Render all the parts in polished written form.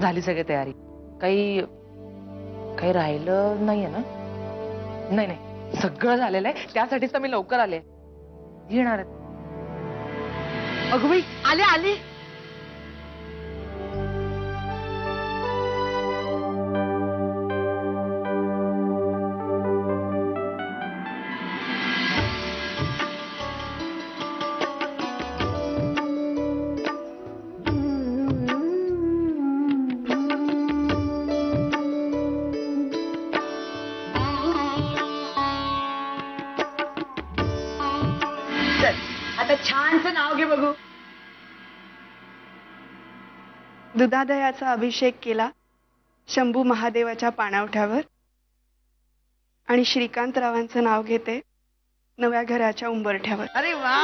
झाली सगळी तयारी? काही काही राहिलं नाहीये ना? नाही नाही, सगळं झालेलं आहे. त्यासाठीच तर मी लवकर आले. येणार आहेत. अगं बाई, आले आले. आता छानचं नाव घे बघू. दुधादयाचा अभिषेक केला शंभू महादेवाच्या पाणवठ्यावर आणि श्रीकांतरावांचं नाव घेते नव्या घराच्या उंबरठ्यावर. अरे वा.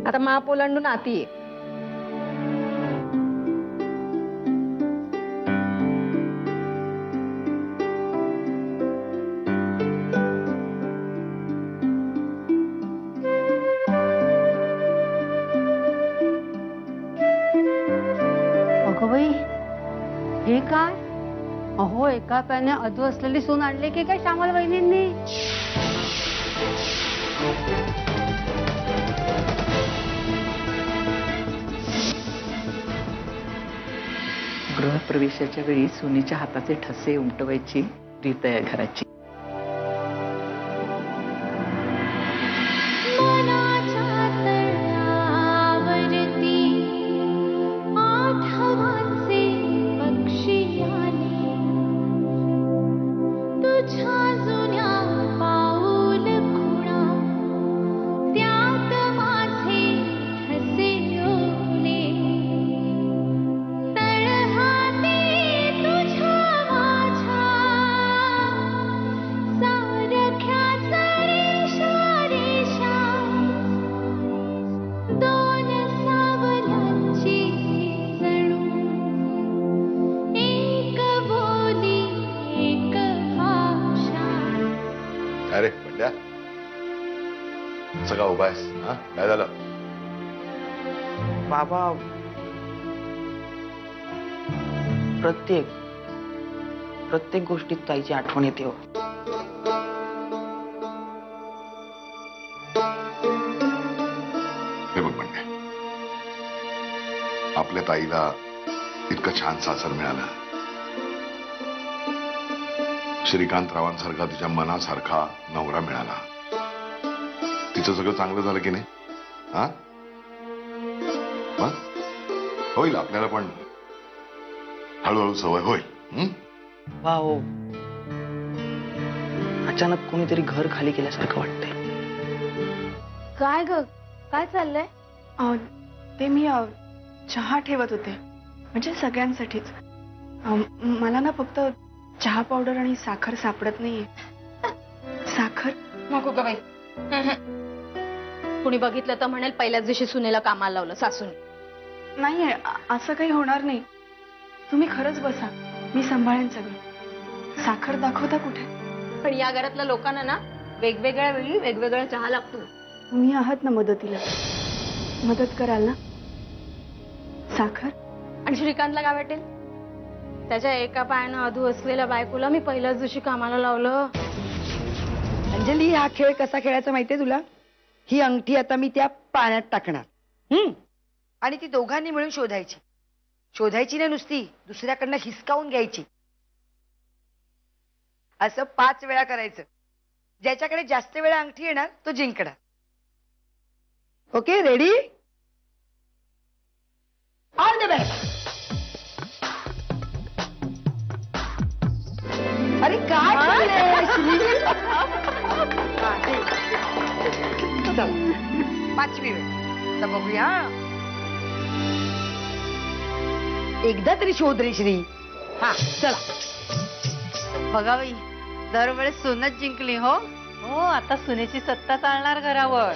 आता माप ओलांडून आती ये. हे काय? अहो, एका पायाने अधू असलेली सून आणली की काय श्यामल वहिनींनी? गृहप्रवेशाच्या वेळी सुनेच्या हाताचे ठसे उमटवायची रीत आहे घराची. अरे पंड्या, सगळा उभा आहेस? हा, काय झालं? बाबा, प्रत्येक गोष्टीत ताईची आठवण येते हो. हे बघ पंड्या, आपल्या ताईला इतकं छान सासर मिळालं. श्रीकांतरावांसारखा तिच्या मनासारखा नवरा मिळाला. तिचं सगळं चांगलं झालं की नाही? हा, होईल आपल्याला पण हळूहळू सवय होईल. वा हो, अचानक कोणीतरी घर खाली केल्यासारखं वाटतंय. काय ग, काय चाललंय? ते मी चहा ठेवत होते, म्हणजे सगळ्यांसाठीच. मला ना फक्त चहा पावडर आणि साखर सापडत नाहीये. साखर नको ग बाई. कुणी बघितलं तर म्हणेल पहिल्याच दिवशी सुनेला कामाला लावलं सासूने. नाहीये, असं काही होणार नाही. तुम्ही खरंच बसा, मी सांभाळेन सगळं. साखर दाखवता कुठे? पण या घरातल्या लोकांना ना वेगवेगळ्या वेळी वेगवेगळा चहा लागतो. तुम्ही आहात ना मदतीला, मदत कराल ना? साखर. आणि श्रीकांतला काय वाटेल? त्याच्या एका पायानं अधू असलेल्या बायकोला मी पहिल्याच दिवशी कामाला लावलं. अंजली, हा खेळ कसा खेळायचा माहितीये तुला? ही अंगठी आता मी त्या पाण्यात टाकणार, आणि ती दोघांनी मिळून शोधायची. शोधायची ना नुसती, दुसऱ्याकडनं हिसकावून घ्यायची. असं 5 वेळा करायचं. ज्याच्याकडे जास्त वेळा अंगठी येणार तो जिंकणार. Okay, ready? All the best. अरे काय चाललंय? 5वी वेळ. तर बघूया. एकदा तरी शोध रे श्री. हा, चला. बघा बाई, दरवेळेस सोनच जिंकली हो. हो, आता सुनेची सत्ता चालणार घरावर.